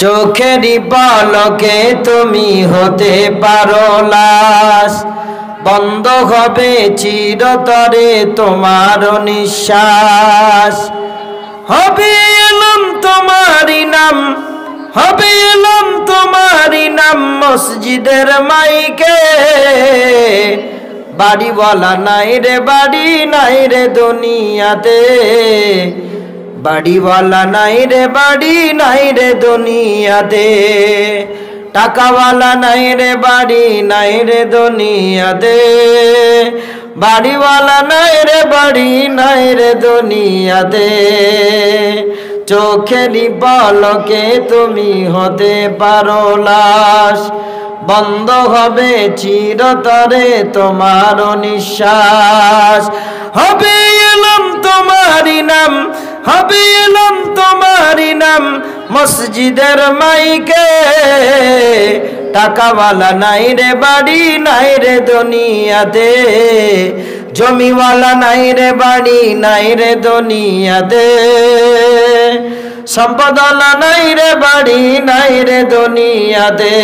চোখেরই পলকে তুমি হতে পারো লাশ, বন্ধ হবে চিরতরে তোমার নিঃশ্বাস। হবে এলাম তোমারই নাম, হবে এলাম তোমারই নাম মসজিদের মাইকে। বাড়িওয়ালা নাই রে বাড়ি নাই রে দুনিয়াতে, বাড়িওয়ালা নাই রে বাড়ি নাই রে দুনিয়াতে। টাকাওয়ালা নাই রে বাড়ি নাই রে দুনিয়াতে, বাড়িওয়ালা নাই রে বাড়ি নাই রে দুনিয়াতে। চোখেরই পলকে তুমি হতে পারো লাশ, বন্ধ হবে চিরতরে তোমার নিঃশ্বাস। হবে এলাম তোমারই নাম, হবে এলাম তোমারই নাম মসজিদের মাইকে। টাকাওয়ালা নাই রে বাড়ি নাই রে দুনিয়াতে, জমিওয়ালা নাই রে বাড়ি নাই রে দুনিয়াতে, সম্পদওয়ালা নাই রে বাড়ি নাই রে দুনিয়াতে।